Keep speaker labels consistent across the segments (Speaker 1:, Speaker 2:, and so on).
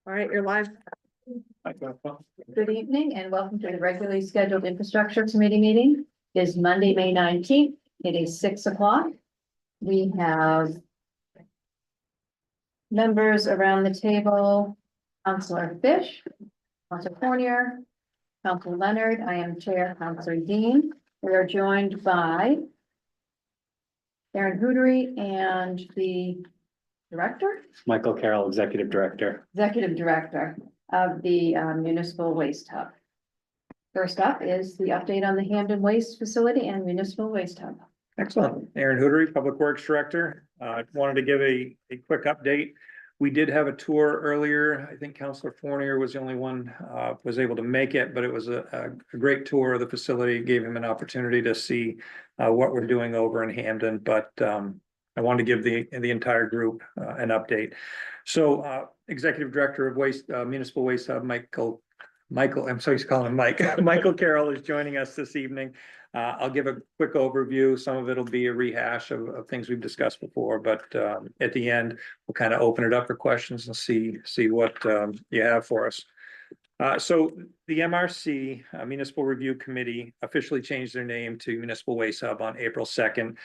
Speaker 1: All right, you're live.
Speaker 2: Good evening and welcome to the regularly scheduled infrastructure committee meeting. It is Monday, May 19th. It is 6 o'clock. We have members around the table. Councilor Fish, Councilor Fournier, Councilor Leonard. I am Chair, Councilor Dean. We are joined by Aaron Hootery and the director,
Speaker 3: Michael Carroll, Executive Director.
Speaker 2: Executive Director of the Municipal Waste Hub. First up is the update on the Hamden Waste Facility and Municipal Waste Hub.
Speaker 4: Excellent. Aaron Hootery, Public Works Director. Wanted to give a quick update. We did have a tour earlier. I think Councilor Fournier was the only one was able to make it, but it was a great tour of the facility. It gave him an opportunity to see what we're doing over in Hamden, but I wanted to give the entire group an update. So Executive Director of Waste Municipal Waste Hub, Michael, I'm sorry to call him Mike. Michael Carroll is joining us this evening. I'll give a quick overview. Some of it'll be a rehash of things we've discussed before, but at the end, we'll kind of open it up for questions and see what you have for us. So the MRC Municipal Review Committee officially changed their name to Municipal Waste Hub on April 2nd.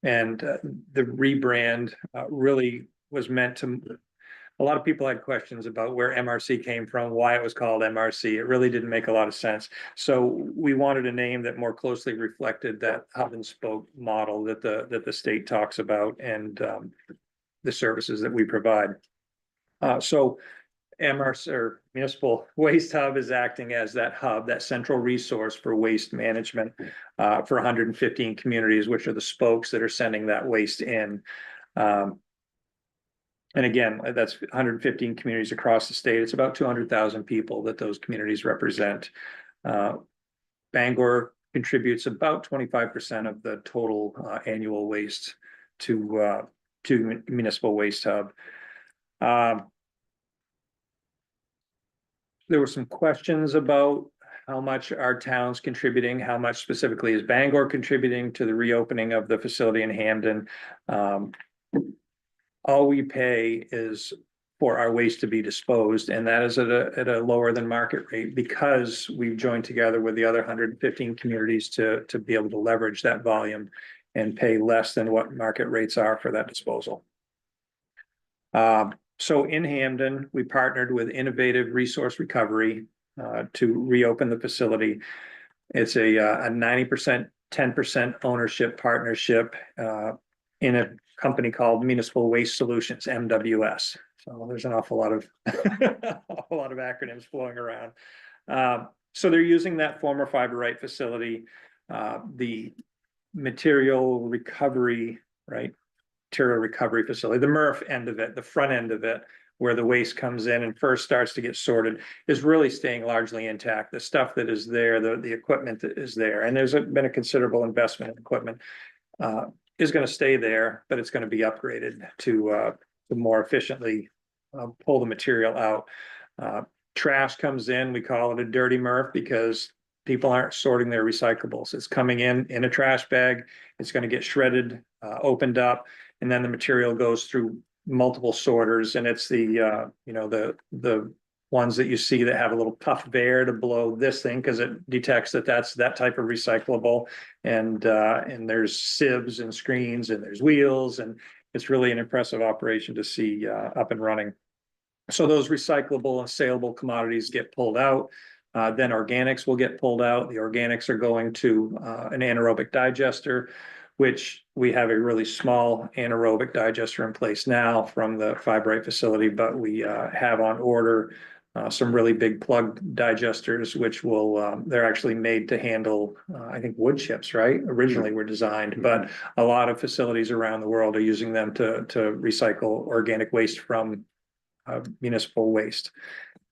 Speaker 4: And the rebrand really was meant to, a lot of people had questions about where MRC came from, why it was called MRC. It really didn't make a lot of sense. So we wanted a name that more closely reflected that hub and spoke model that the state talks about and the services that we provide. So MRC or Municipal Waste Hub is acting as that hub, that central resource for waste management for 115 communities, which are the spokes that are sending that waste in. And again, that's 115 communities across the state. It's about 200,000 people that those communities represent. Bangor contributes about 25% of the total annual waste to Municipal Waste Hub. There were some questions about how much our town's contributing, how much specifically is Bangor contributing to the reopening of the facility in Hamden. All we pay is for our waste to be disposed, and that is at a lower than market rate because we've joined together with the other 115 communities to be able to leverage that volume and pay less than what market rates are for that disposal. So in Hamden, we partnered with Innovative Resource Recovery to reopen the facility. It's a 90%, 10% ownership partnership in a company called Municipal Waste Solutions, MWS. So there's an awful lot of acronyms flowing around. So they're using that former Fiber Right facility, the material recovery, right? Material recovery facility, the MRF end of it, the front end of it, where the waste comes in and first starts to get sorted, is really staying largely intact. The stuff that is there, the equipment that is there, and there's been a considerable investment in equipment, is going to stay there, but it's going to be upgraded to more efficiently pull the material out. Trash comes in, we call it a dirty MRF because people aren't sorting their recyclables. It's coming in a trash bag, it's going to get shredded, opened up, and then the material goes through multiple sorters, and it's the ones that you see that have a little puff of air to blow this thing because it detects that that's that type of recyclable, and there's sieves and screens and there's wheels, and it's really an impressive operation to see up and running. So those recyclable and saleable commodities get pulled out. Then organics will get pulled out. The organics are going to an anaerobic digester, which we have a really small anaerobic digester in place now from the Fiber Right facility, but we have on order some really big plug digesters, which will, they're actually made to handle, I think, wood chips, right? Originally were designed, but a lot of facilities around the world are using them to recycle organic waste from municipal waste.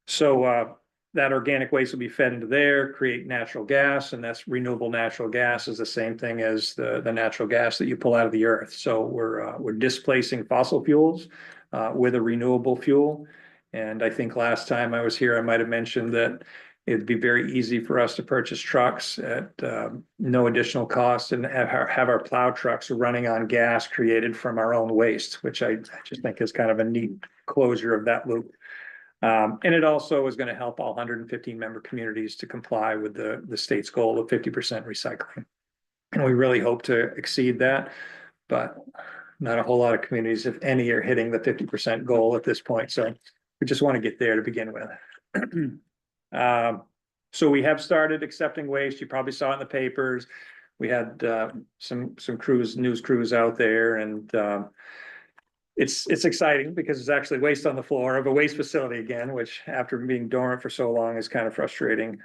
Speaker 4: So that organic waste will be fed into there, create natural gas, and that's renewable natural gas is the same thing as the natural gas that you pull out of the earth. So we're displacing fossil fuels with a renewable fuel. And I think last time I was here, I might have mentioned that it'd be very easy for us to purchase trucks at no additional cost and have our plow trucks running on gas created from our own waste, which I just think is kind of a neat closure of that loop. And it also is gonna help all 115 member communities to comply with the state's goal of 50% recycling. And we really hope to exceed that, but not a whole lot of communities, if any, are hitting the 50% goal at this point, so we just want to get there to begin with. So we have started accepting waste. You probably saw it in the papers. We had some news crews out there, and it's exciting because it's actually waste on the floor of a waste facility again, which after being dormant for so long is kind of frustrating.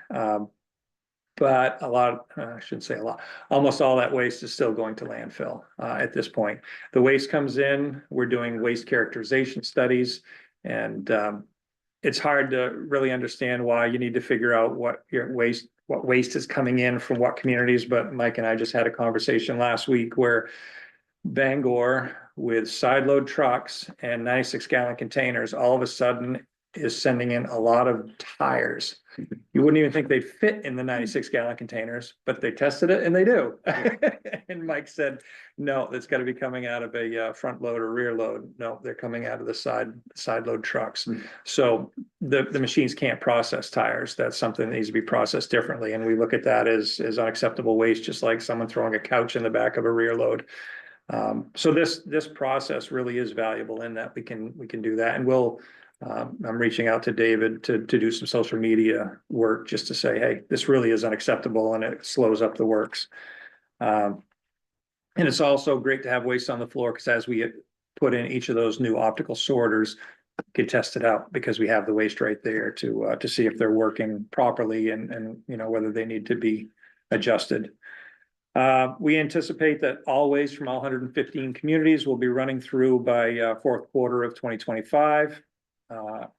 Speaker 4: But I shouldn't say a lot, almost all that waste is still going to landfill at this point. The waste comes in, we're doing waste characterization studies, and it's hard to really understand why. You need to figure out what waste is coming in from what communities, but Mike and I just had a conversation last week where Bangor, with side load trucks and 96-gallon containers, all of a sudden is sending in a lot of tires. You wouldn't even think they'd fit in the 96-gallon containers, but they tested it and they do. And Mike said, no, that's got to be coming out of a front load or rear load. No, they're coming out of the side load trucks. So the machines can't process tires. That's something that needs to be processed differently. And we look at that as unacceptable waste, just like someone throwing a couch in the back of a rear load. So this process really is valuable in that we can do that. And I'm reaching out to David to do some social media work just to say, hey, this really is unacceptable, and it slows up the works. And it's also great to have waste on the floor, because as we put in each of those new optical sorters, get tested out, because we have the waste right there to see if they're working properly and whether they need to be adjusted. We anticipate that all waste from all 115 communities will be running through by fourth quarter of 2025.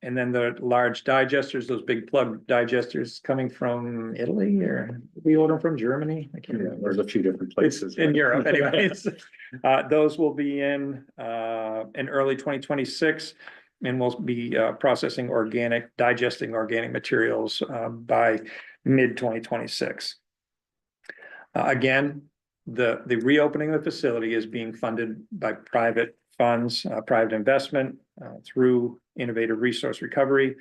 Speaker 4: And then the large digesters, those big plug digesters coming from Italy, or we order them from Germany. I can't remember.
Speaker 3: There's a few different places.
Speaker 4: In Europe anyways. Those will be in early 2026, and we'll be digesting organic materials by mid 2026. Again, the reopening of the facility is being funded by private funds, private investment through Innovative Resource Recovery.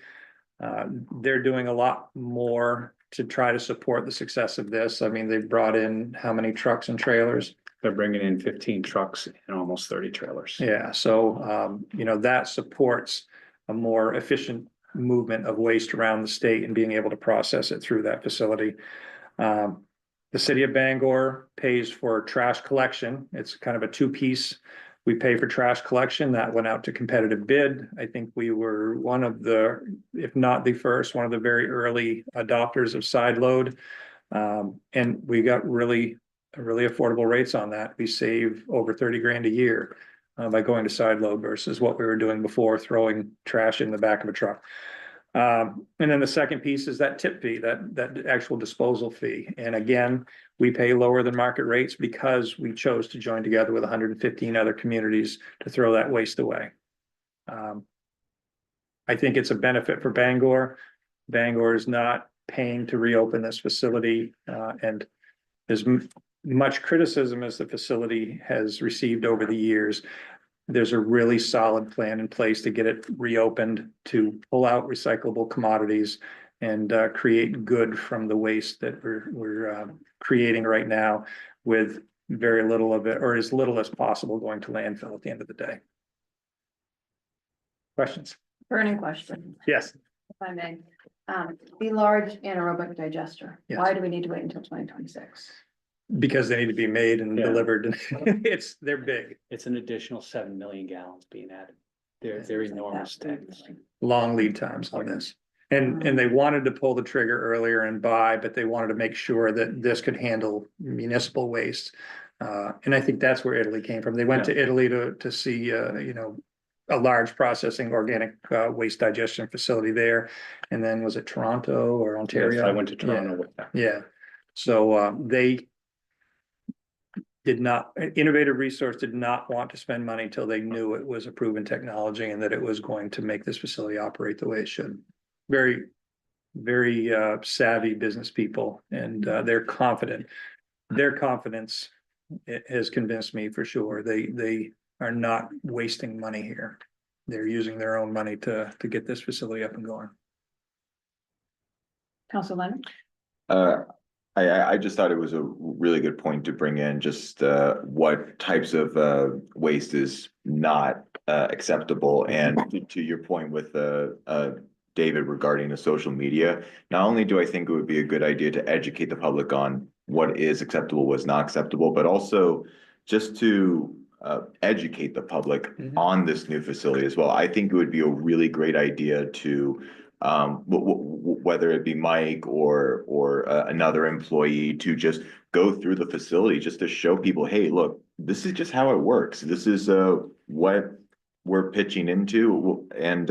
Speaker 4: They're doing a lot more to try to support the success of this. I mean, they've brought in how many trucks and trailers?
Speaker 3: They're bringing in 15 trucks and almost 30 trailers.
Speaker 4: Yeah, so that supports a more efficient movement of waste around the state and being able to process it through that facility. The city of Bangor pays for trash collection. It's kind of a two-piece. We pay for trash collection. That went out to competitive bid. I think we were one of the, if not the first, one of the very early adopters of side load. And we got really affordable rates on that. We save over 30 grand a year by going to side load versus what we were doing before, throwing trash in the back of a truck. And then the second piece is that tip fee, that actual disposal fee. And again, we pay lower than market rates because we chose to join together with 115 other communities to throw that waste away. I think it's a benefit for Bangor. Bangor is not paying to reopen this facility, and as much criticism as the facility has received over the years, there's a really solid plan in place to get it reopened, to pull out recyclable commodities and create good from the waste that we're creating right now, with very little of it, or as little as possible, going to landfill at the end of the day. Questions?
Speaker 2: Burning question,
Speaker 4: Yes.
Speaker 2: if I may. The large anaerobic digester,
Speaker 4: Yes.
Speaker 2: why do we need to wait until 2026?
Speaker 4: Because they need to be made and
Speaker 3: Yeah.
Speaker 4: delivered. They're big,
Speaker 3: It's an additional 7 million gallons being added. They're enormous tanks.
Speaker 4: long lead times on this. And they wanted to pull the trigger earlier and buy, but they wanted to make sure that this could handle municipal waste. And I think that's where Italy came from. They went to Italy to see, a large processing organic waste digestion facility there. And then was it Toronto or Ontario?
Speaker 3: Yes, I went to Toronto with them.
Speaker 4: Yeah. So they did not, Innovative Resource did not want to spend money until they knew it was a proven technology and that it was going to make this facility operate the way it should. Very, very savvy business people, and they're confident. Their confidence has convinced me for sure. They are not wasting money here. they're using their own money to get this facility up and going.
Speaker 2: Council Leonard?
Speaker 1: I just thought it was a really good point to bring in just what types of waste is not acceptable. And to your point with David regarding the social media, not only do I think it would be a good idea to educate the public on what is acceptable, what's not acceptable, but also just to educate the public on this new facility as well. I think it would be a really great idea to whether it be Mike or another employee to just go through the facility just to show people, hey, look, this is just how it works. This is what we're pitching into. And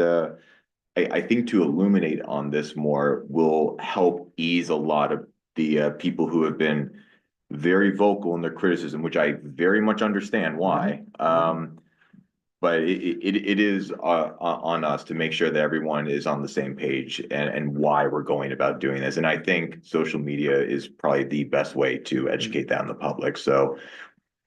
Speaker 1: I think to illuminate on this more will help ease a lot of the people who have been very vocal in their criticism, which I very much understand why. But it is on us to make sure that everyone is on the same page and why we're going about doing this. And I think social media is probably the best way to educate that in the public. So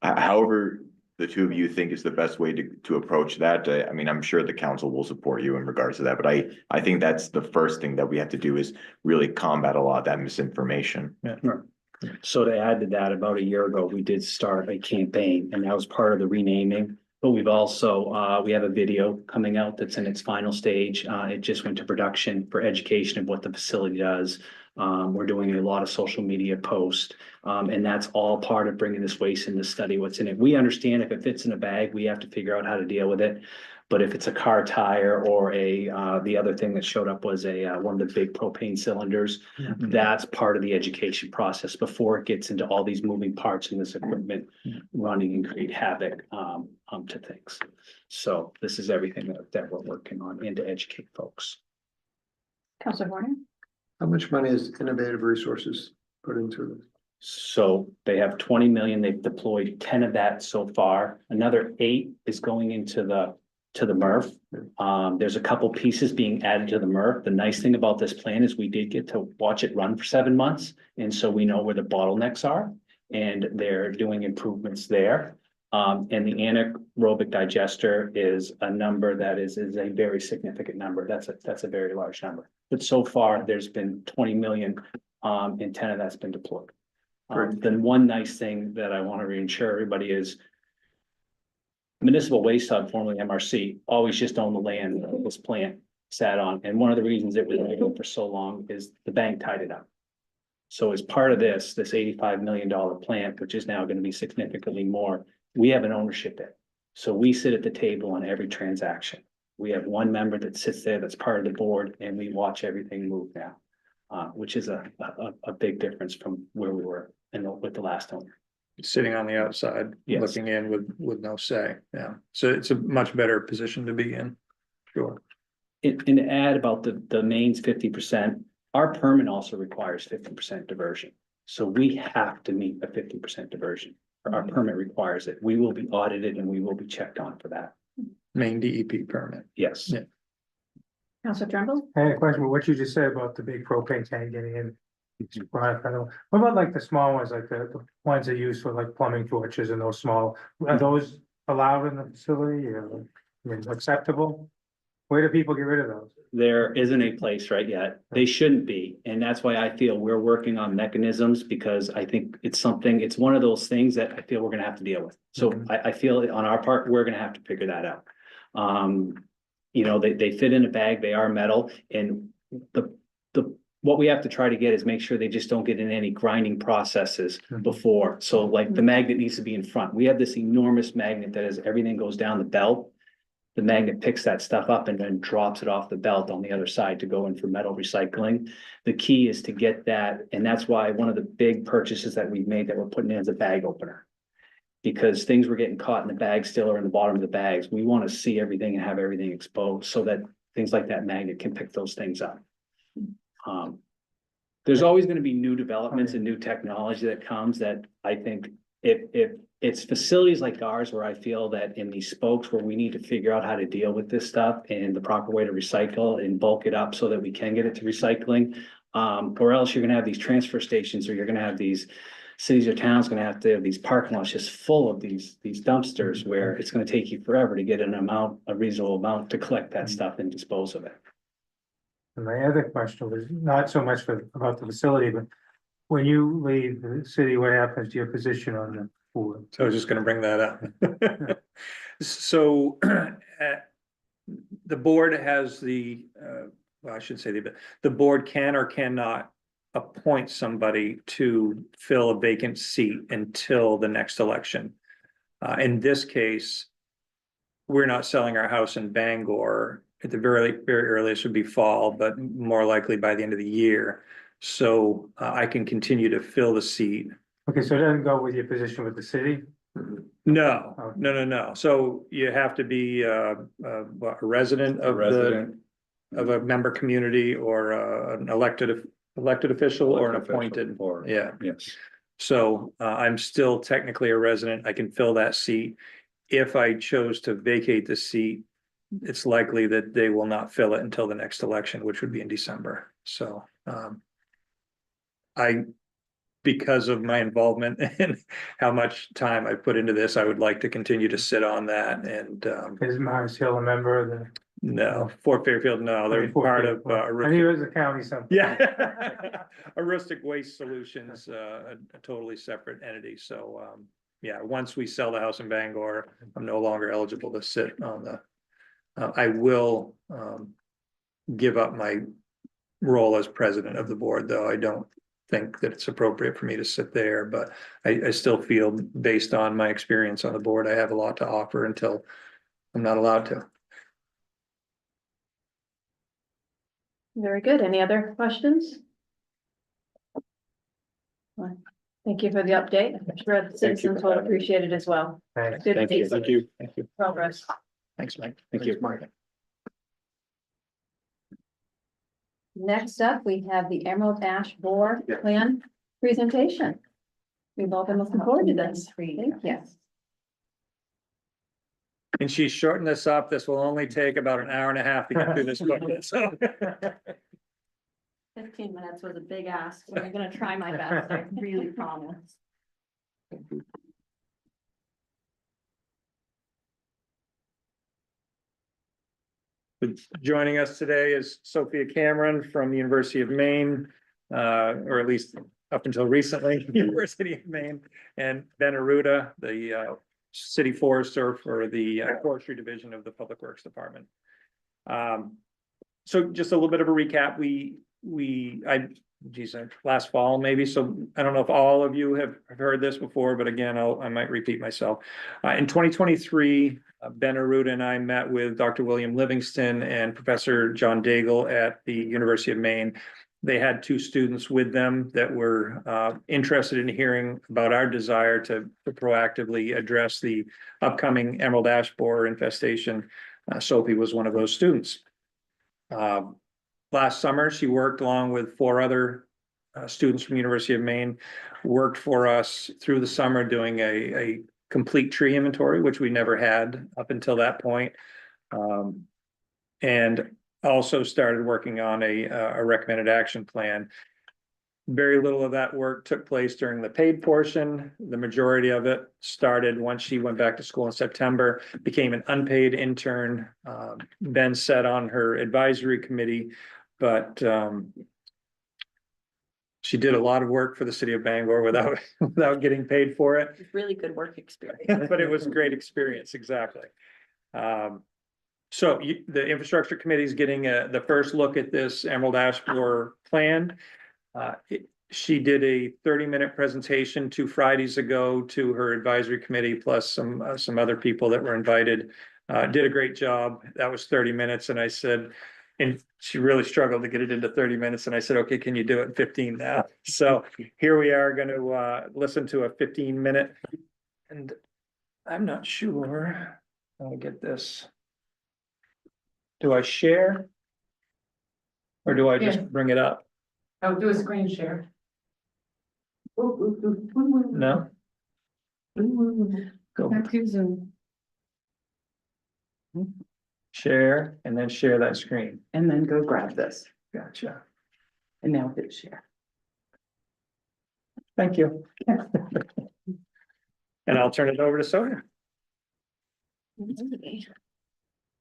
Speaker 1: however the two of you think is the best way to approach that, I mean, I'm sure the council will support you in regards to that. But I think that's the first thing that we have to do is really combat a lot of that misinformation.
Speaker 3: So to add to that, about a year ago, we did start a campaign, and that was part of the renaming. But we've also, we have a video coming out that's in its final stage. It just went to production for education of what the facility does. We're doing a lot of social media posts, and that's all part of bringing this waste in to study what's in it. We understand if it fits in a bag, we have to figure out how to deal with it. But if it's a car tire or the other thing that showed up was one of the big propane cylinders, that's part of the education process before it gets into all these moving parts in this equipment running and create havoc to things. So this is everything that we're working on and to educate folks.
Speaker 2: Council Horner?
Speaker 5: How much money is Innovative Resources put into this?
Speaker 3: So they have 20 million, they've deployed 10 of that so far. Another 8 is going into the MRF. There's a couple pieces being added to the MRF. The nice thing about this plan is we did get to watch it run for 7 months. And so we know where the bottlenecks are and they're doing improvements there. And the anaerobic digester is a number that is a very significant number. That's a very large number. But so far there's been 20 million and 10 of that's been deployed. Then one nice thing that I want to reassure everybody is Municipal Waste Hub, formerly MRC, always just owned the land that this plant sat on. And one of the reasons it was vacant for so long is the bank tied it up. So as part of this $85 million plant, which is now going to be significantly more, we have an ownership in. So we sit at the table on every transaction. We have one member that sits there that's part of the board and we watch everything move now, which is a big difference from where we were with the last owner.
Speaker 4: Sitting on the outside,
Speaker 3: Yes.
Speaker 4: looking in with no say, yeah, so it's a much better position to be in, sure.
Speaker 3: And to add about the mains 50%, our permit also requires 50% diversion. So we have to meet a 50% diversion. Our permit requires it. We will be audited and we will be checked on for that.
Speaker 4: Main DEP permit.
Speaker 3: Yes.
Speaker 4: Yeah.
Speaker 2: Council Trumbull?
Speaker 6: I had a question, but what you just said about the big propane tank getting in. What about like the small ones, like the ones that use for like plumbing torches and those small, are those allowed in the facility or I mean, acceptable? Where do people get rid of those?
Speaker 3: There isn't a place right yet. They shouldn't be. And that's why I feel we're working on mechanisms because I think it's one of those things that I feel we're gonna have to deal with. So I feel on our part, we're gonna have to figure that out. You know, they fit in a bag, they are metal and what we have to try to get is make sure they just don't get in any grinding processes before. So like the magnet needs to be in front. We have this enormous magnet that as everything goes down the belt, the magnet picks that stuff up and then drops it off the belt on the other side to go in for metal recycling. The key is to get that. And that's why one of the big purchases that we've made that we're putting in is a bag opener. Because things were getting caught in the bag still or in the bottom of the bags. We want to see everything and have everything exposed so that things like that magnet can pick those things up. There's always going to be new developments and new technology that comes that I think if it's facilities like ours where I feel that in these spokes where we need to figure out how to deal with this stuff and the proper way to recycle and bulk it up so that we can get it to recycling, or else you're going to have these transfer stations or you're going to have these cities or towns gonna have to have these parking lots just full of these dumpsters where it's gonna take you forever to get a reasonable amount to collect that stuff and dispose of it.
Speaker 6: And my other question was not so much about the facility, but when you leave the city, what happens to your position on the board?
Speaker 4: So I was just gonna bring that up. So, the board has well, I should say the board can or cannot appoint somebody to fill a vacant seat until the next election. In this case, we're not selling our house in Bangor. At the very, very earliest would be fall, but more likely by the end of the year. So, I can continue to fill the seat.
Speaker 6: Okay, so it doesn't go with your position with the city?
Speaker 4: No. So you have to be what, a resident of of a member community or an elected official or an appointed.
Speaker 3: Or,
Speaker 4: Yeah,
Speaker 3: yes.
Speaker 4: so I'm still technically a resident. I can fill that seat. If I chose to vacate the seat, it's likely that they will not fill it until the next election, which would be in December. So because of my involvement and how much time I put into this, I would like to continue to sit on that and
Speaker 6: Is Mars Hill a member of the?
Speaker 4: no, Fort Fairfield, no, they're part of
Speaker 6: I knew it was a county something.
Speaker 4: yeah. Aroostook Waste Solutions, a totally separate entity, so yeah, once we sell the house in Bangor, I'm no longer eligible to sit on the. I will give up my role as president of the board, though I don't think that it's appropriate for me to sit there, but I still feel based on my experience on the board, I have a lot to offer until I'm not allowed to.
Speaker 2: Very good. Any other questions? Well, thank you for the update. I'm sure the citizens will appreciate it as well.
Speaker 6: Thanks.
Speaker 2: Good to
Speaker 3: Thank you.
Speaker 2: see
Speaker 4: Thank you. Thank you.
Speaker 2: progress.
Speaker 4: Thanks, Mike.
Speaker 3: Thank you.
Speaker 4: Thanks, Mark.
Speaker 2: Next up, we have the Emerald Ash Borer Plan presentation. We've all been looking forward to this. Thank you.
Speaker 4: And she's shortened this up. This will only take about an hour and a half to get through this book, so.
Speaker 7: 15 minutes was a big ask, so I'm gonna try my best, I really promise.
Speaker 4: Joining us today is Sophia Cameron from the University of Maine, or at least up until recently, University of Maine, and Ben Aruda, the city forester for the forestry division of the Public Works Department. So just a little bit of a recap. Last fall maybe, so I don't know if all of you have heard this before, but again, I might repeat myself. In 2023, Ben Aruda and I met with Dr. William Livingston and Professor John Daigle at the University of Maine. They had two students with them that were interested in hearing about our desire to proactively address the upcoming emerald ash borer infestation. Sophie was one of those students. Last summer, she worked along with four other students from University of Maine, worked for us through the summer doing a complete tree inventory, which we never had up until that point. And also started working on a recommended action plan. Very little of that work took place during the paid portion. The majority of it started once she went back to school in September, became an unpaid intern. Ben sat on her advisory committee, but she did a lot of work for the city of Bangor without getting paid for it.
Speaker 7: Really good work experience.
Speaker 4: But it was a great experience, exactly. So the infrastructure committee is getting the first look at this emerald ash borer plan. She did a 30-minute presentation 2 Fridays ago to her advisory committee, plus some other people that were invited. Did a great job. That was 30 minutes. And I said, and she really struggled to get it into 30 minutes. And I said, okay, can you do it in 15 now? So here we are going to listen to a 15-minute. And I'm not sure. I'll get this. Do I share? Or do I just bring it up?
Speaker 7: I'll do a screen share.
Speaker 4: No? Go
Speaker 7: Back to Zoom,
Speaker 4: share and then share that screen.
Speaker 7: and then go grab this,
Speaker 4: Gotcha.
Speaker 7: and now hit share.
Speaker 4: Thank you. And I'll turn it over to Sonia.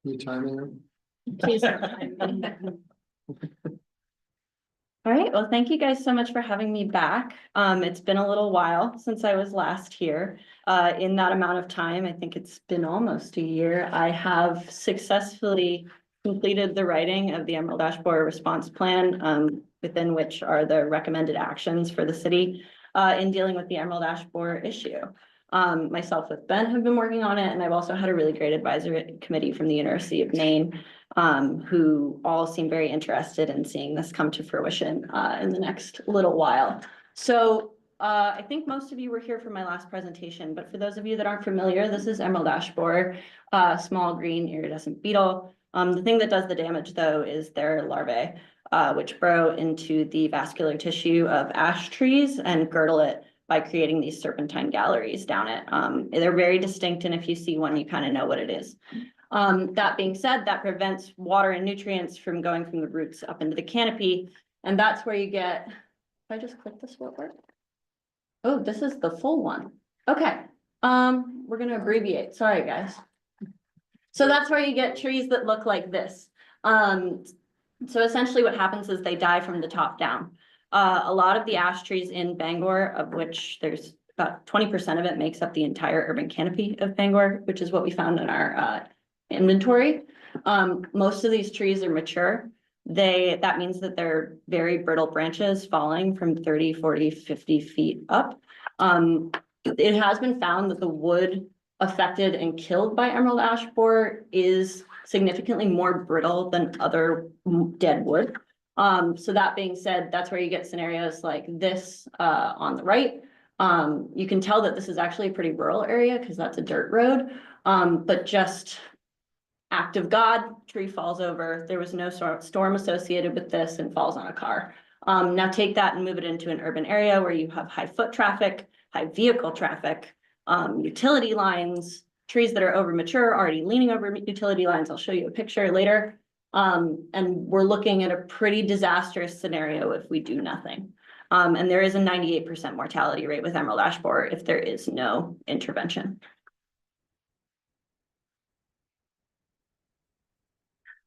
Speaker 5: You timing them?
Speaker 7: Please don't mind me. All right, well, thank you guys so much for having me back. It's been a little while since I was last here. In that amount of time, I think it's been almost a year, I have successfully completed the writing of the Emerald Ash Borer Response Plan, within which are the recommended actions for the city in dealing with the Emerald Ash Borer issue. Myself with Ben have been working on it, and I've also had a really great advisory committee from the University of Maine, who all seem very interested in seeing this come to fruition in the next little while. So I think most of you were here for my last presentation, but for those of you that aren't familiar, this is Emerald Ash Borer, small green iridescent beetle. The thing that does the damage, though, is their larvae, which burrow into the vascular tissue of ash trees and girdle it by creating these serpentine galleries down it. They're very distinct, and if you see one, you kind of know what it is. That being said, that prevents water and nutrients from going from the roots up into the canopy, and that's where you get, if I just click this, will it work? Oh, this is the full one. Okay, we're gonna abbreviate, sorry, guys. So that's where you get trees that look like this. So essentially what happens is they die from the top down. A lot of the ash trees in Bangor, of which there's about 20% of it makes up the entire urban canopy of Bangor, which is what we found in our inventory. Most of these trees are mature. That means that they're very brittle branches falling from 30, 40, 50 feet up. It has been found that the wood affected and killed by emerald ash borer is significantly more brittle than other dead wood. So that being said, that's where you get scenarios like this on the right. You can tell that this is actually a pretty rural area because that's a dirt road, but just act of God, tree falls over. There was no storm associated with this and falls on a car. Now take that and move it into an urban area where you have high foot traffic, high vehicle traffic, utility lines, trees that are over mature, already leaning over utility lines. I'll show you a picture later. And we're looking at a pretty disastrous scenario if we do nothing. And there is a 98% mortality rate with emerald ash borer if there is no intervention.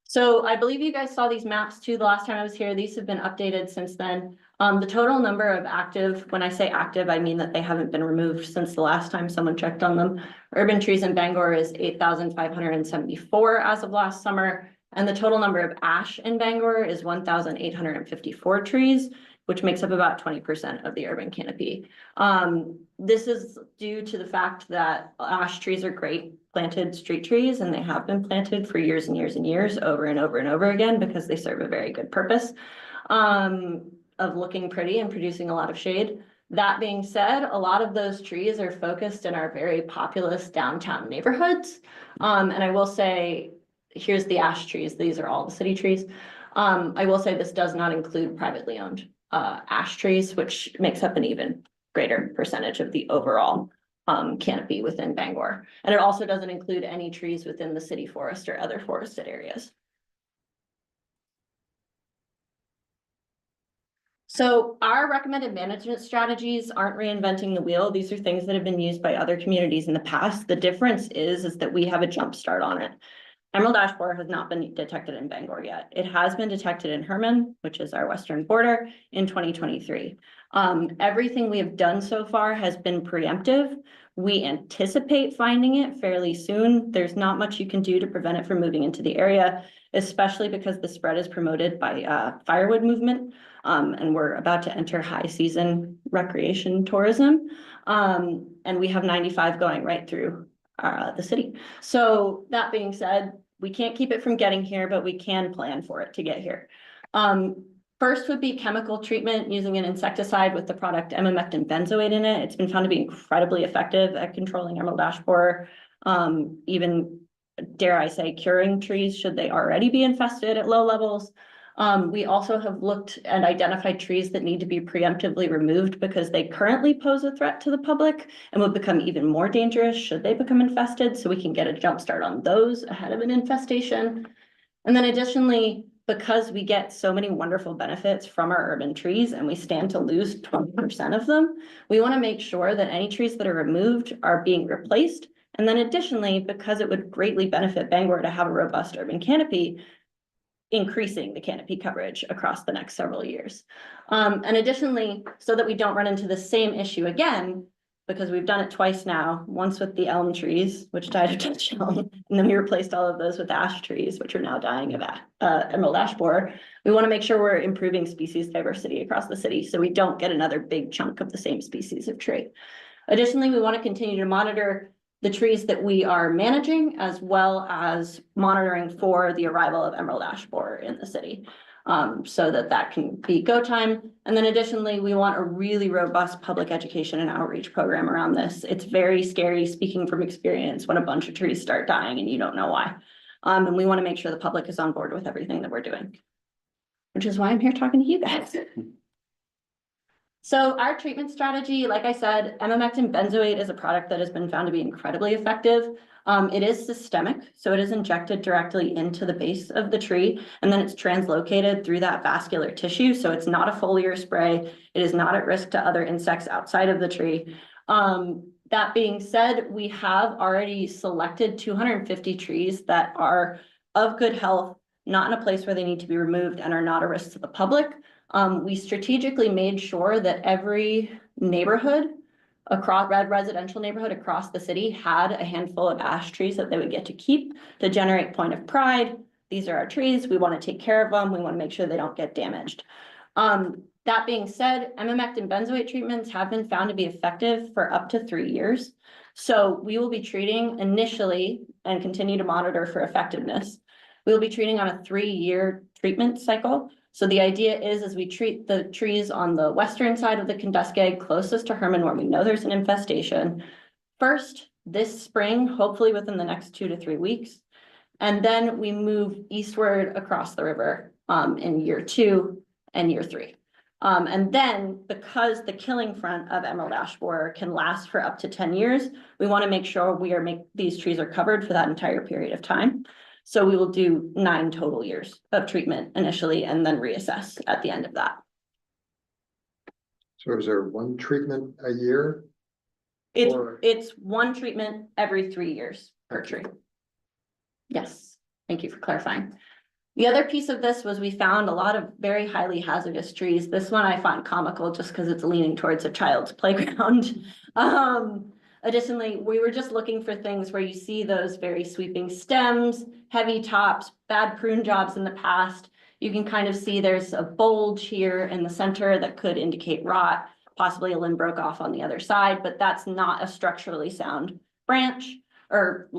Speaker 7: So I believe you guys saw these maps too the last time I was here. These have been updated since then. The total number of active, when I say active, I mean that they haven't been removed since the last time someone checked on them. Urban trees in Bangor is 8,574 as of last summer. And the total number of ash in Bangor is 1,854 trees, which makes up about 20% of the urban canopy. This is due to the fact that ash trees are great planted street trees, and they have been planted for years and years and years over and over and over again because they serve a very good purpose of looking pretty and producing a lot of shade. That being said, a lot of those trees are focused in our very populous downtown neighborhoods. And I will say, here's the ash trees. These are all the city trees. I will say this does not include privately owned ash trees, which makes up an even greater percentage of the overall canopy within Bangor. And it also doesn't include any trees within the city forest or other forested areas. So our recommended management strategies aren't reinventing the wheel. These are things that have been used by other communities in the past. The difference is that we have a jump start on it. Emerald ash borer has not been detected in Bangor yet. It has been detected in Herman, which is our western border, in 2023. Everything we have done so far has been preemptive. We anticipate finding it fairly soon. There's not much you can do to prevent it from moving into the area, especially because the spread is promoted by firewood movement. And we're about to enter high season recreation tourism. And we have 95 going right through the city. So that being said, we can't keep it from getting here, but we can plan for it to get here. First would be chemical treatment using an insecticide with the product emamectin benzoate in it. It's been found to be incredibly effective at controlling emerald ash borer, even dare I say curing trees should they already be infested at low levels. We also have looked and identified trees that need to be preemptively removed because they currently pose a threat to the public and would become even more dangerous should they become infested. So we can get a jump start on those ahead of an infestation. And then additionally, because we get so many wonderful benefits from our urban trees and we stand to lose 20% of them, we want to make sure that any trees that are removed are being replaced. And then additionally, because it would greatly benefit Bangor to have a robust urban canopy, increasing the canopy coverage across the next several years. And additionally, so that we don't run into the same issue again, because we've done it twice now, once with the elm trees, which died of Dutch elm, and then we replaced all of those with ash trees, which are now dying of emerald ash borer. We want to make sure we're improving species diversity across the city, so we don't get another big chunk of the same species of tree. Additionally, we want to continue to monitor the trees that we are managing, as well as monitoring for the arrival of emerald ash borer in the city. So that can be go time. And then additionally, we want a really robust public education and outreach program around this. It's very scary, speaking from experience, when a bunch of trees start dying and you don't know why. And we want to make sure the public is on board with everything that we're doing, which is why I'm here talking to you guys. So our treatment strategy, like I said, emamectin benzoate is a product that has been found to be incredibly effective. It is systemic, so it is injected directly into the base of the tree, and then it's translocated through that vascular tissue. So it's not a foliar spray. It is not at risk to other insects outside of the tree. That being said, we have already selected 250 trees that are of good health, not in a place where they need to be removed, and are not a risk to the public. We strategically made sure that every neighborhood across residential neighborhood across the city had a handful of ash trees that they would get to keep to generate point of pride. These are our trees. We want to take care of them. We want to make sure they don't get damaged. That being said, emamectin benzoate treatments have been found to be effective for up to 3 years. So we will be treating initially and continue to monitor for effectiveness. We will be treating on a 3-year treatment cycle. So the idea is we treat the trees on the western side of the Kenduskeag closest to Herman, where we know there's an infestation, first this spring, hopefully within the next 2 to 3 weeks. And then we move eastward across the river in year 2 and year 3. And then because the killing front of emerald ash borer can last for up to 10 years, we want to make sure these trees are covered for that entire period of time. So we will do 9 total years of treatment initially and then reassess at the end of that.
Speaker 5: So is there one treatment a year? Or-
Speaker 7: It's 1 treatment every 3 years per tree. Yes, thank you for clarifying. The other piece of this was we found a lot of very highly hazardous trees. This one I find comical just because it's leaning towards a child's playground. Additionally, we were just looking for things where you see those very sweeping stems, heavy tops, bad prune jobs in the past. You can kind of see there's a bulge here in the center that could indicate rot, possibly a limb broke off on the other side, but that's not a structurally sound branch or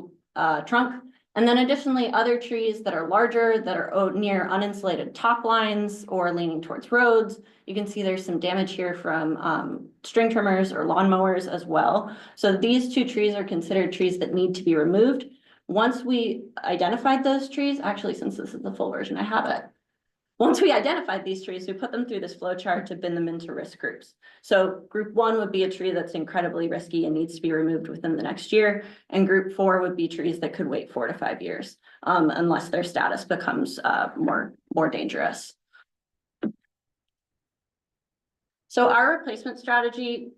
Speaker 7: trunk. And then additionally, other trees that are larger, that are near uninsulated top lines or leaning towards roads. You can see there's some damage here from string trimmers or lawnmowers as well. So these 2 trees are considered trees that need to be removed. Once we identified those trees, actually, since this is the full version, I have it. Once we identified these trees, we put them through this flow chart to bin them into risk groups. So group 1 would be a tree that's incredibly risky and needs to be removed within the next year. And group 4 would be trees that could wait 4 to 5 years, unless their status becomes more dangerous. So our replacement strategy,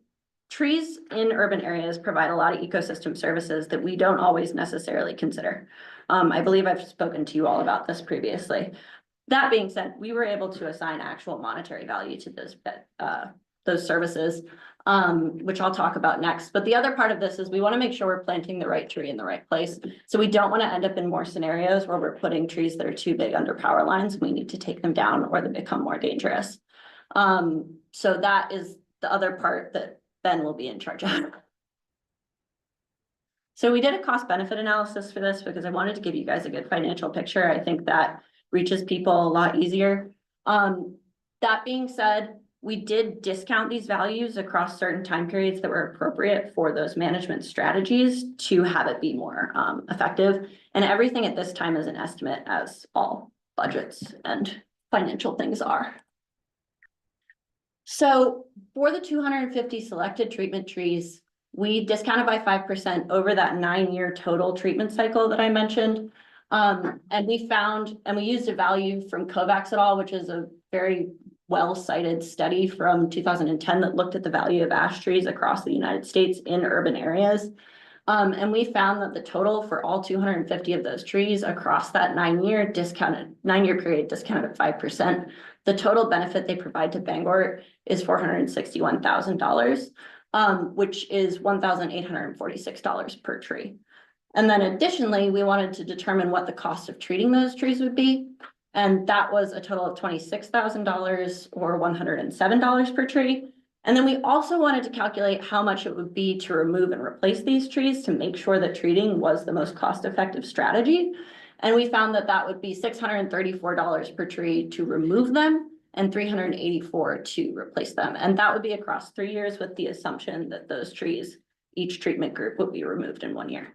Speaker 7: trees in urban areas provide a lot of ecosystem services that we don't always necessarily consider. I believe I've spoken to you all about this previously. That being said, we were able to assign actual monetary value to those services, which I'll talk about next. But the other part of this is we want to make sure we're planting the right tree in the right place. So we don't want to end up in more scenarios where we're putting trees that are too big under power lines. We need to take them down or they become more dangerous. So that is the other part that Ben will be in charge of. So we did a cost benefit analysis for this because I wanted to give you guys a good financial picture. I think that reaches people a lot easier. That being said, we did discount these values across certain time periods that were appropriate for those management strategies to have it be more effective. And everything at this time is an estimate, as all budgets and financial things are. So for the 250 selected treatment trees, we discounted by 5% over that 9-year total treatment cycle that I mentioned. And we found, and we used a value from Kovacs et al., which is a very well-cited study from 2010 that looked at the value of ash trees across the United States in urban areas. And we found that the total for all 250 of those trees across that 9-year period discounted at 5%. The total benefit they provide to Bangor is $461,000, which is $1,846 per tree. And then additionally, we wanted to determine what the cost of treating those trees would be. And that was a total of $26,000 or $107 per tree. And then we also wanted to calculate how much it would be to remove and replace these trees to make sure that treating was the most cost-effective strategy. And we found that that would be $634 per tree to remove them and $384 to replace them. And that would be across 3 years with the assumption that those trees, each treatment group would be removed in 1 year.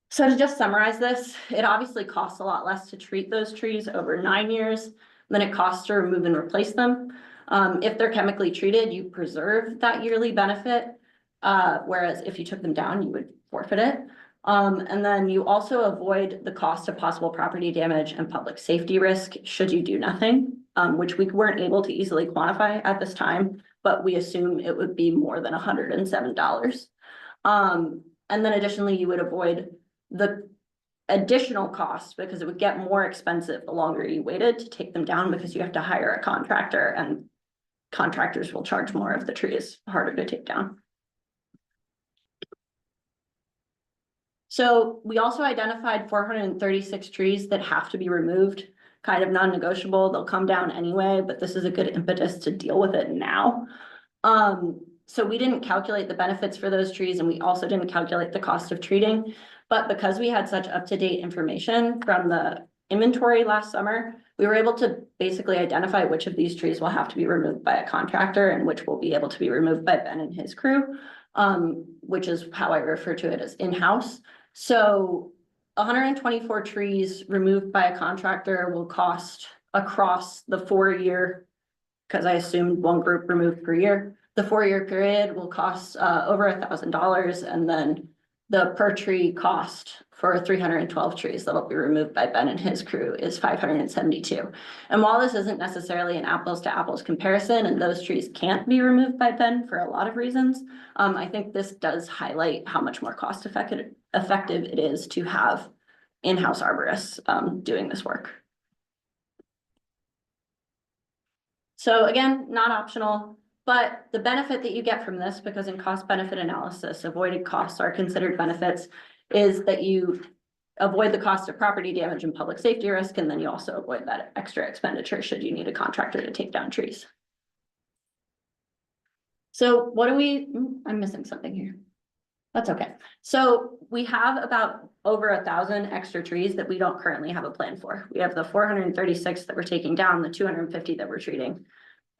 Speaker 7: So to just summarize this, it obviously costs a lot less to treat those trees over 9 years than it costs to remove and replace them. If they're chemically treated, you preserve that yearly benefit, whereas if you took them down, you would forfeit it. And then you also avoid the cost of possible property damage and public safety risk should you do nothing, which we weren't able to easily quantify at this time, but we assume it would be more than $107. And then additionally, you would avoid the additional cost because it would get more expensive the longer you waited to take them down because you have to hire a contractor and contractors will charge more if the tree is harder to take down. So we also identified 436 trees that have to be removed, kind of non-negotiable. They'll come down anyway, but this is a good impetus to deal with it now. So we didn't calculate the benefits for those trees and we also didn't calculate the cost of treating. But because we had such up-to-date information from the inventory last summer, we were able to basically identify which of these trees will have to be removed by a contractor and which will be able to be removed by Ben and his crew, which is how I refer to it as in-house. So 124 trees removed by a contractor will cost across the 4-year, because I assumed one group removed per year, the 4-year period will cost over $1,000, and then the per tree cost for 312 trees that'll be removed by Ben and his crew is $572. And while this isn't necessarily an apples to apples comparison, and those trees can't be removed by Ben for a lot of reasons, I think this does highlight how much more cost effective it is to have in-house arborists doing this work. So again, not optional. But the benefit that you get from this, because in cost benefit analysis, avoided costs are considered benefits, is that you avoid the cost of property damage and public safety risk, and then you also avoid that extra expenditure should you need a contractor to take down trees. So what do we, I'm missing something here. That's okay. So we have about over 1,000 extra trees that we don't currently have a plan for. We have the 436 that we're taking down, the 250 that we're treating.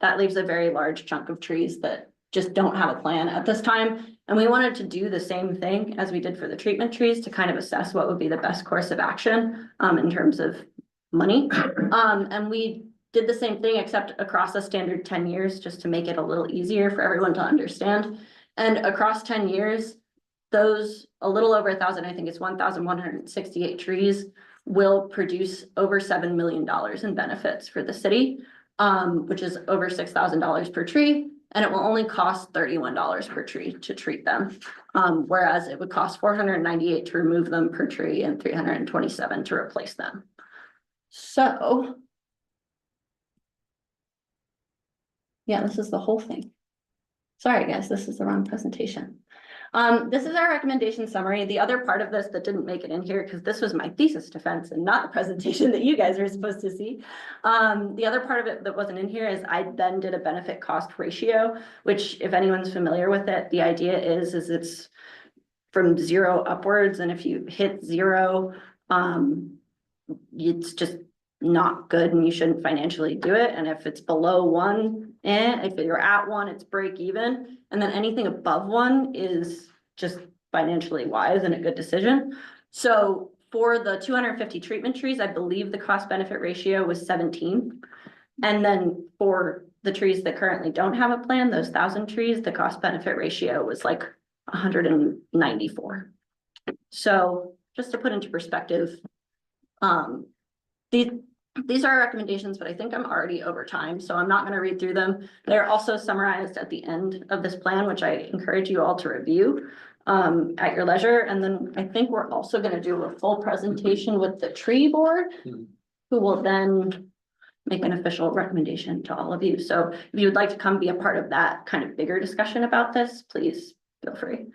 Speaker 7: That leaves a very large chunk of trees that just don't have a plan at this time. And we wanted to do the same thing as we did for the treatment trees to kind of assess what would be the best course of action in terms of money. And we did the same thing except across a standard 10 years just to make it a little easier for everyone to understand. And across 10 years, those a little over 1,000, I think it's 1,168 trees will produce over $7 million in benefits for the city. Which is over $6,000 per tree, and it will only cost $31 per tree to treat them. Whereas it would cost $498 to remove them per tree and $327 to replace them. So. Yeah, this is the whole thing. Sorry, guys, this is the wrong presentation. This is our recommendation summary. The other part of this that didn't make it in here, because this was my thesis defense and not the presentation that you guys are supposed to see. The other part of it that wasn't in here is I then did a benefit cost ratio, which if anyone's familiar with it, the idea is it's from 0 upwards. And if you hit 0, it's just not good and you shouldn't financially do it. And if it's below 1, if you're at 1, it's break even. And then anything above 1 is just financially wise and a good decision. So for the 250 treatment trees, I believe the cost benefit ratio was 17. And then for the trees that currently don't have a plan, those 1,000 trees, the cost benefit ratio was like 194. So just to put into perspective. These are recommendations, but I think I'm already over time, so I'm not gonna read through them. They're also summarized at the end of this plan, which I encourage you all to review at your leisure. And then I think we're also gonna do a full presentation with the tree board,
Speaker 5: Mhm.
Speaker 7: who will then make an official recommendation to all of you. So if you would like to come be a part of that kind of bigger discussion about this, please feel free.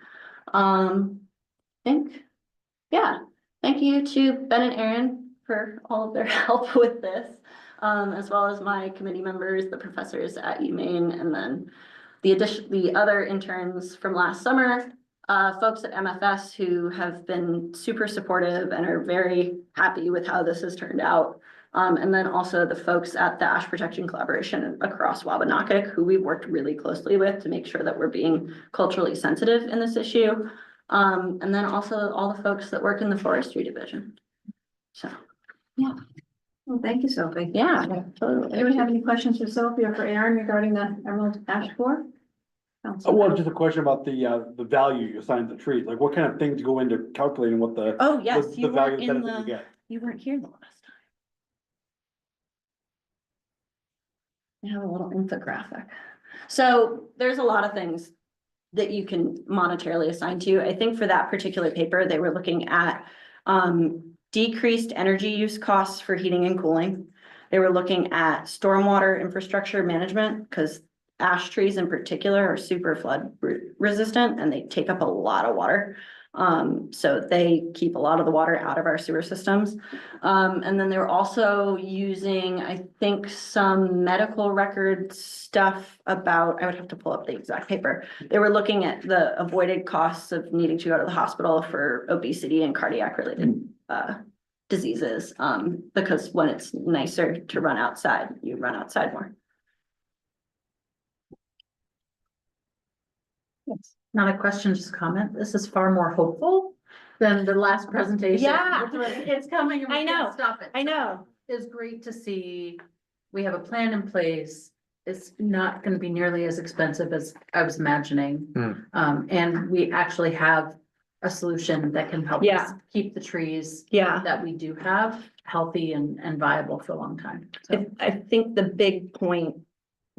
Speaker 7: Yeah, thank you to Ben and Aaron for all of their help with this. As well as my committee members, the professors at UMaine, and then the other interns from last summer. Folks at MFS who have been super supportive and are very happy with how this has turned out. And then also the folks at the Ash Protection Collaboration across Wabanakik, who we've worked really closely with to make sure that we're being culturally sensitive in this issue. And then also all the folks that work in the forestry division. So,
Speaker 2: Well, thank you, Sophie.
Speaker 7: yeah, totally.
Speaker 2: Anyone have any questions for Sophie or for Aaron regarding the Emerald Ash Borer?
Speaker 8: Well, just a question about the value you assign to the trees, like what kind of things go into calculating what the.
Speaker 7: Oh, yes,
Speaker 8: what
Speaker 7: you
Speaker 8: the value
Speaker 7: weren't in
Speaker 8: benefit you
Speaker 7: the,
Speaker 8: get?
Speaker 7: you weren't here the last time. I have a little infographic. So there's a lot of things that you can monetarily assign to. I think for that particular paper, they were looking at decreased energy use costs for heating and cooling. They were looking at stormwater infrastructure management, because ash trees in particular are super flood resistant and they take up a lot of water. So they keep a lot of the water out of our sewer systems. And then they were also using, I think, some medical record stuff about, I would have to pull up the exact paper. They were looking at the avoided costs of needing to go to the hospital for obesity and cardiac related diseases. Because when it's nicer to run outside, you run outside more.
Speaker 9: Not a question, just a comment. This is far more hopeful than the last presentation.
Speaker 7: Yeah.
Speaker 9: It's coming and
Speaker 7: I
Speaker 9: we
Speaker 7: know,
Speaker 9: can't stop it.
Speaker 7: I know.
Speaker 9: It's great to see we have a plan in place. It's not gonna be nearly as expensive as I was imagining. And we actually have a solution that can help us
Speaker 7: Yeah.
Speaker 9: keep the trees
Speaker 7: Yeah.
Speaker 9: that we do have healthy and viable for a long time. So,
Speaker 7: I think the big point,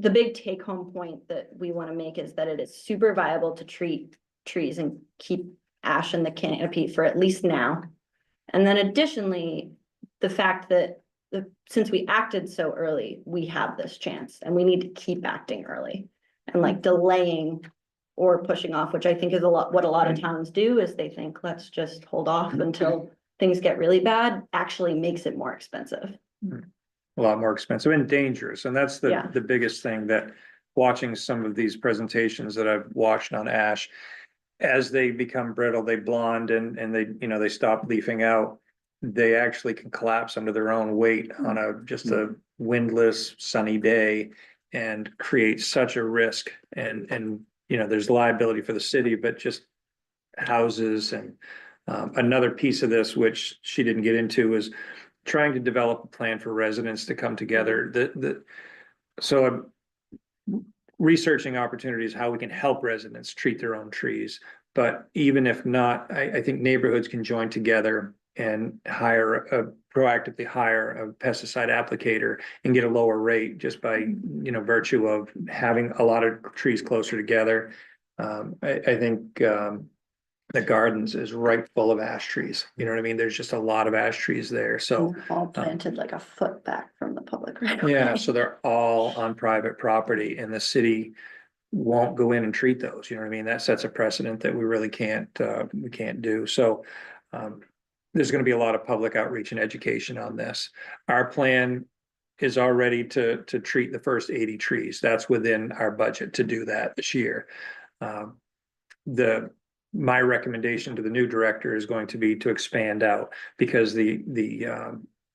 Speaker 7: the big take home point that we want to make is that it is super viable to treat trees and keep ash in the canopy for at least now. And then additionally, the fact that since we acted so early, we have this chance and we need to keep acting early. And like delaying or pushing off, which I think is what a lot of towns do, is they think, let's just hold off until things get really bad, actually makes it more expensive.
Speaker 4: A lot more expensive and dangerous, and that's
Speaker 7: Yeah.
Speaker 4: the biggest thing that watching some of these presentations that I've watched on ash. As they become brittle, they blonde and they, they stop leafing out. They actually can collapse under their own weight on just a windless sunny day and create such a risk and there's liability for the city, but just houses and another piece of this, which she didn't get into, is trying to develop a plan for residents to come together. So I'm researching opportunities, how we can help residents treat their own trees. But even if not, I think neighborhoods can join together and proactively hire a pesticide applicator and get a lower rate just by, virtue of having a lot of trees closer together. I think the gardens is right full of ash trees. You know what I mean? There's just a lot of ash trees there. So,
Speaker 7: All planted like a foot back from the public right
Speaker 4: yeah,
Speaker 7: away.
Speaker 4: so they're all on private property and the city won't go in and treat those. You know what I mean? That sets a precedent that we really can't do. So, there's going to be a lot of public outreach and education on this. Our plan is already to treat the first 80 trees. That's within our budget to do that this year. My recommendation to the new director is going to be to expand out, because the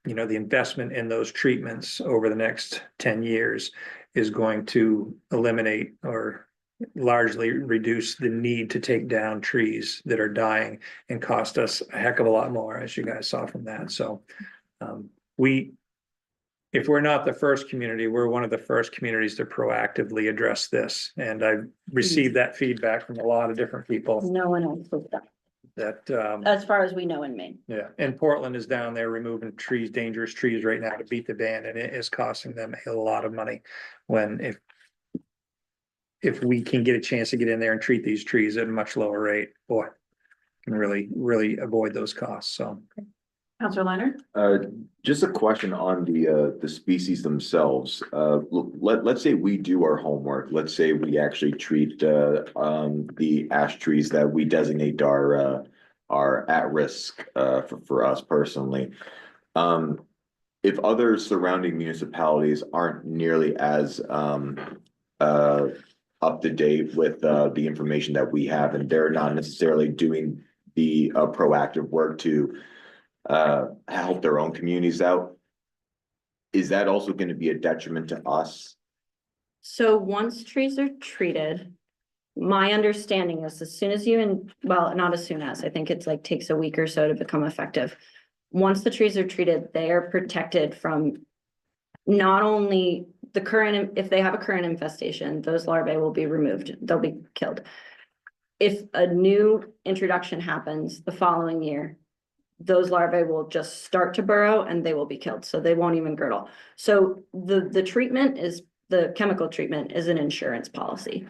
Speaker 4: investment in those treatments over the next 10 years is going to eliminate or largely reduce the need to take down trees that are dying and cost us a heck of a lot more, as you guys saw from that. So if we're not the first community, we're one of the first communities to proactively address this. And I've received that feedback from a lot of different people.
Speaker 7: No one else was done.
Speaker 4: that,
Speaker 7: as far as we know in Maine.
Speaker 4: yeah, and Portland is down there removing trees, dangerous trees right now to beat the band, and it is costing them a lot of money. When if we can get a chance to get in there and treat these trees at a much lower rate, boy, can really avoid those costs, so.
Speaker 2: Counselor Leonard?
Speaker 1: Just a question on the species themselves. Let's say we do our homework. Let's say we actually treat, the ash trees that we designate are at risk, for us personally. If other surrounding municipalities aren't nearly as, up to date with, the information that we have, and they're not necessarily doing the, proactive work to help their own communities out, is that also going to be a detriment to us?
Speaker 7: So once trees are treated, my understanding is as soon as well, not as soon as, I think it's like takes a week or so to become effective. Once the trees are treated, they are protected from not only the current, if they have a current infestation, those larvae will be removed, they'll be killed. If a new introduction happens the following year, those larvae will just start to burrow and they will be killed, so they won't even girdle. So the treatment is, the chemical treatment is an insurance policy,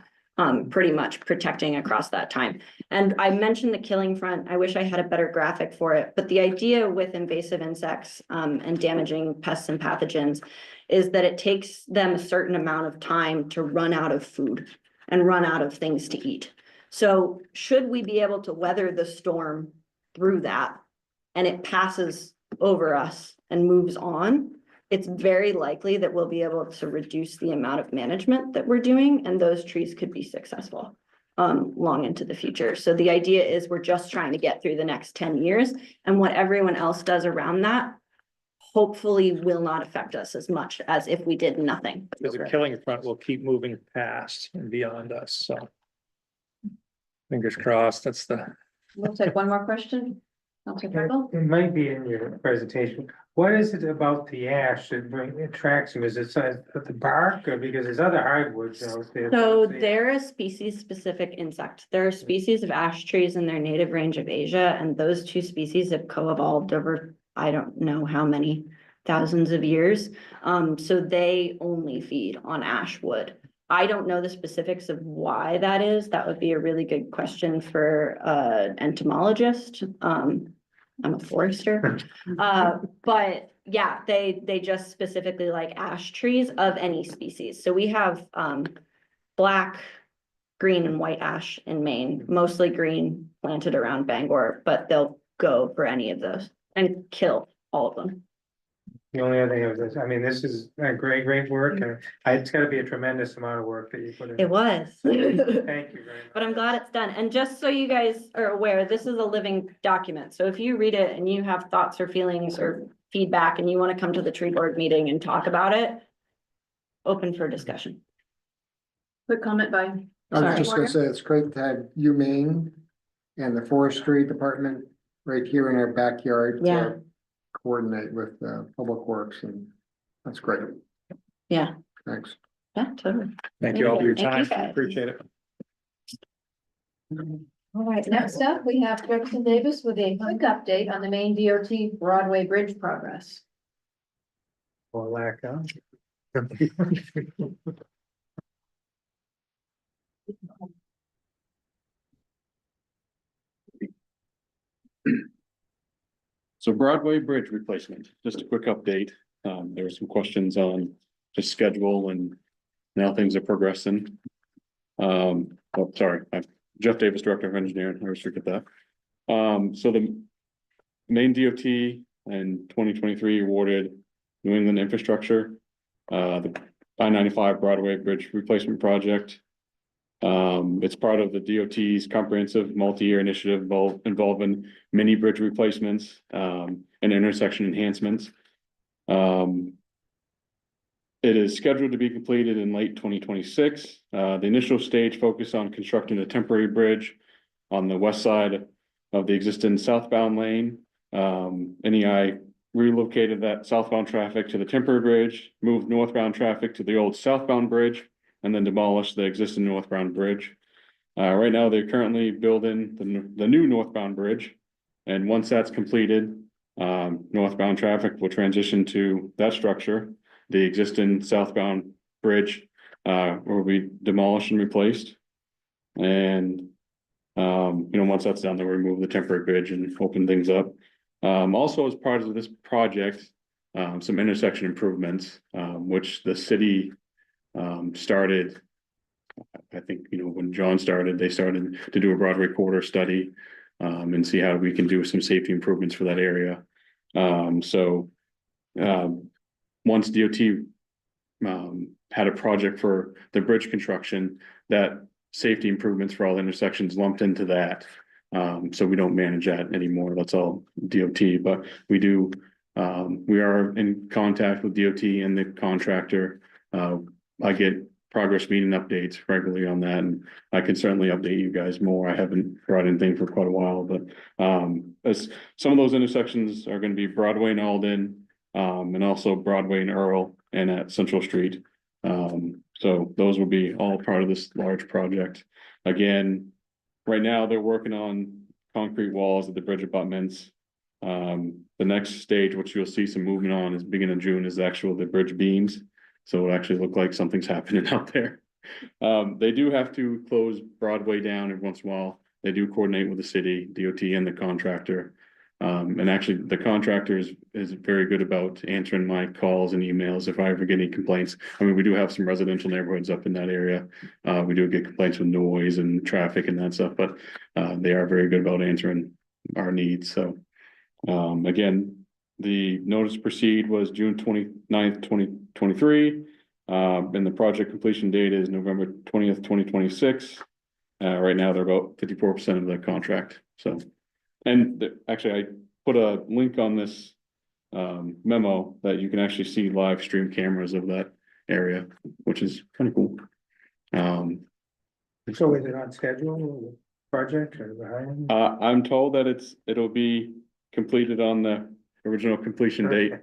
Speaker 7: pretty much protecting across that time. And I mentioned the killing front, I wish I had a better graphic for it, but the idea with invasive insects and damaging pests and pathogens is that it takes them a certain amount of time to run out of food and run out of things to eat. So should we be able to weather the storm through that, and it passes over us and moves on, it's very likely that we'll be able to reduce the amount of management that we're doing, and those trees could be successful long into the future. So the idea is we're just trying to get through the next 10 years, and what everyone else does around that hopefully will not affect us as much as if we did nothing.
Speaker 4: Because the killing front will keep moving past and beyond us, so. Fingers crossed, that's the.
Speaker 2: We'll take one more question. Counselor Turnbull?
Speaker 6: It might be in your presentation. What is it about the ash that attracts them? Is it the bark, or because there's other hardwoods out there?
Speaker 7: So they're a species specific insect. There are species of ash trees in their native range of Asia, and those two species have co-evolved over, I don't know how many thousands of years. So they only feed on ash wood. I don't know the specifics of why that is. That would be a really good question for an entomologist. I'm a forester. But yeah, they just specifically like ash trees of any species. So we have black, green and white ash in Maine, mostly green, planted around Bangor, but they'll go for any of those and kill all of them.
Speaker 6: The only other thing is this, I mean, this is a great work, and it's gotta be a tremendous amount of work that you put in.
Speaker 7: It was.
Speaker 6: Thank you very much.
Speaker 7: But I'm glad it's done. And just so you guys are aware, this is a living document. So if you read it and you have thoughts or feelings or feedback and you want to come to the tree board meeting and talk about it, open for discussion.
Speaker 2: Quick comment by.
Speaker 5: I was
Speaker 2: Sorry.
Speaker 5: just gonna say, it's great to have UMaine and the forestry department right here in our backyard. to
Speaker 7: Yeah.
Speaker 5: Coordinate with Public Works, and that's great.
Speaker 7: Yeah.
Speaker 5: Thanks.
Speaker 7: Yeah, totally.
Speaker 4: Thank you all for your
Speaker 7: Thank you,
Speaker 4: time,
Speaker 7: guys.
Speaker 4: appreciate it.
Speaker 2: All right, next up, we have Jefferson Davis with a quick update on the Maine DOT Broadway Bridge progress.
Speaker 6: Or lack of.
Speaker 10: So Broadway Bridge replacement, just a quick update. There were some questions on the schedule and now things are progressing. Sorry, I'm Jeff Davis, Director of Engineering, I always forget that. So the Maine DOT in 2023 awarded New England Infrastructure, the I-95 Broadway Bridge Replacement Project. It's part of the DOT's comprehensive multi-year initiative involving mini bridge replacements, and intersection enhancements. It is scheduled to be completed in late 2026. The initial stage focused on constructing a temporary bridge on the west side of the existing southbound lane. NEI relocated that southbound traffic to the temporary bridge, moved northbound traffic to the old southbound bridge, and then demolished the existing northbound bridge. Right now, they're currently building the new northbound bridge. And once that's completed, northbound traffic will transition to that structure. The existing southbound bridge will be demolished and replaced. And once that's done, then we remove the temporary bridge and open things up. Also, as part of this project, some intersection improvements, which the city started. I think, when John started, they started to do a Broadway corridor study and see how we can do some safety improvements for that area. Once DOT had a project for the bridge construction, that safety improvements for all intersections lumped into that. So we don't manage that anymore. That's all DOT, but we do, we are in contact with DOT and the contractor. I get progress meeting updates regularly on that, and I can certainly update you guys more. I haven't brought anything for quite a while, but as some of those intersections are going to be Broadway and Alden, and also Broadway and Earl and at Central Street. So those will be all part of this large project. Again, right now they're working on concrete walls at the bridge abutments. The next stage, which you'll see some movement on, is beginning of June, is the bridge beams. So it actually look like something's happening out there. They do have to close Broadway down every once in a while. They do coordinate with the city, DOT, and the contractor. And actually, the contractor is very good about answering my calls and emails if I ever get any complaints. I mean, we do have some residential neighborhoods up in that area. We do get complaints with noise and traffic and that stuff, but they are very good about answering our needs. So again, the notice to proceed was June 29th, 2023. And the project completion date is November 20th, 2026. Right now, they're about 54% of the contract. So, and actually, I put a link on this memo that you can actually see live stream cameras of that area, which is kind of cool.
Speaker 6: So is it on schedule, project or behind?
Speaker 10: I'm told that it'll be completed on the original completion date.
Speaker 6: Okay.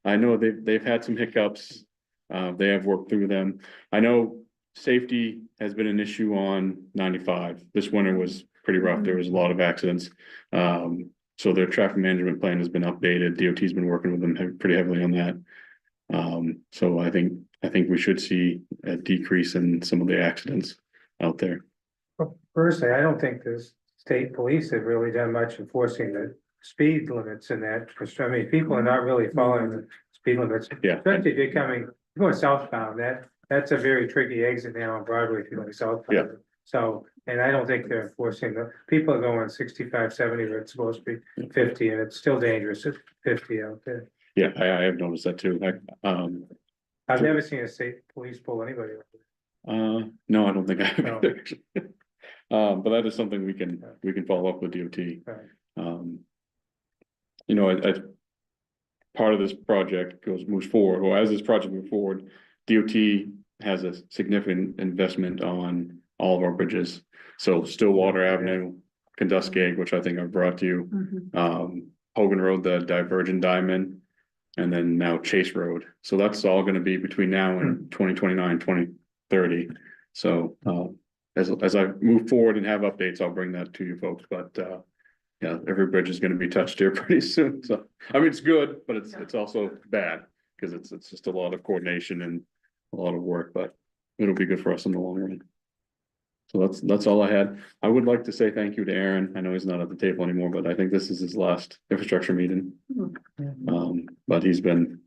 Speaker 10: I know they've had some hiccups. They have worked through them. I know safety has been an issue on 95. This winter was pretty rough. There was a lot of accidents. So their traffic management plan has been updated. DOT's been working with them pretty heavily on that. So I think we should see a decrease in some of the accidents out there.
Speaker 6: Well, personally, I don't think the state police have really done much enforcing the speed limits in that, because I mean, people are not really following the speed limits.
Speaker 10: Yeah.
Speaker 6: Especially if you're going southbound, that's a very tricky exit now on Broadway if you're going southbound.
Speaker 10: Yeah.
Speaker 6: So, and I don't think they're enforcing people are going 65, 70, but it's supposed to be 50, and it's still dangerous at 50 out there.
Speaker 10: Yeah, I have noticed that too.
Speaker 6: I've never seen a state police pull anybody over.
Speaker 10: No, I don't think I have.
Speaker 6: No.
Speaker 10: either. But that is something we can follow up with DOT.
Speaker 6: Right.
Speaker 10: As part of this project moves forward, or as this project moves forward, DOT has a significant investment on all of our bridges. So Stillwater Avenue, Canduskeg, which I think I've brought to you, Hogan Road, the Divergent Diamond, and then now Chase Road. So that's all going to be between now and 2029, 2030. So as I move forward and have updates, I'll bring that to you folks. But yeah, every bridge is going to be touched here pretty soon. So I mean, it's good, but it's also bad because it's just a lot of coordination and a lot of work, but it'll be good for us in the long run. So that's all I had. I would like to say thank you to Aaron. I know he's not at the table anymore, but I think this is his last infrastructure meeting. But he's been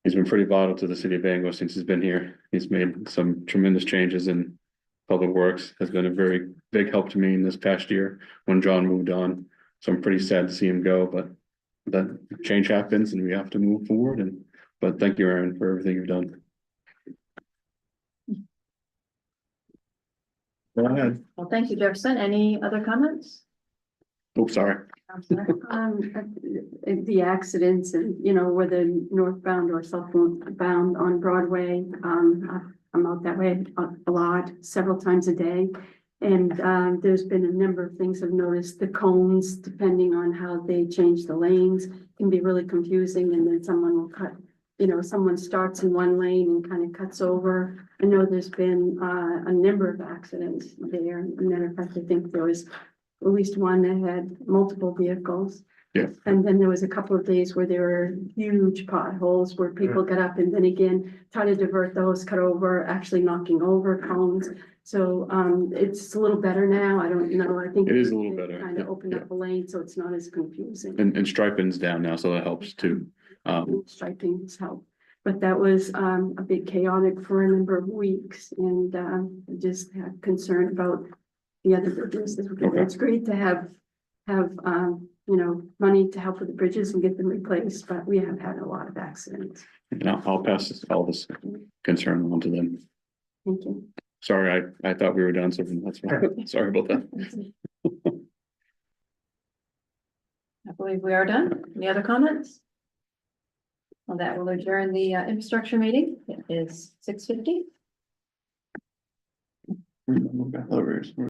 Speaker 10: pretty vital to the city of Bangor since he's been here. He's made some tremendous changes in public works, has been a very big help to me in this past year when John moved on. So I'm pretty sad to see him go, but that change happens and we have to move forward. But thank you, Aaron, for everything you've done. Go ahead.
Speaker 2: Well, thank you, Jefferson. Any other comments?
Speaker 10: Oops, sorry.
Speaker 2: Counselor?
Speaker 11: The accidents and, whether northbound or southbound on Broadway, I'm out that way a lot, several times a day. And there's been a number of things I've noticed. The cones, depending on how they change the lanes, can be really confusing, and then someone will cut someone starts in one lane and kind of cuts over. I know there's been a number of accidents there. As a matter of fact, I think there was at least one that had multiple vehicles.
Speaker 10: Yeah.
Speaker 11: And then there was a couple of days where there were huge potholes where people got up and then again, try to divert those, cut over, actually knocking over cones. So it's a little better now. I don't know. I think
Speaker 10: It is a little better,
Speaker 11: Kind
Speaker 10: yeah,
Speaker 11: of opened up a lane, so it's not as confusing.
Speaker 10: And striping's down now, so that helps too.
Speaker 11: Striping's help. But that was a bit chaotic for a number of weeks and just had concern about the other bridges.
Speaker 10: Okay.
Speaker 11: It's great to have money to help with the bridges and get them replaced, but we have had a lot of accidents.
Speaker 10: And I'll pass all this concern on to them.
Speaker 11: Thank you.
Speaker 10: Sorry, I thought we were done, so that's why, sorry about that.
Speaker 2: I believe we are done. Any other comments? Well, that will adjourn the infrastructure meeting. It is 6:50.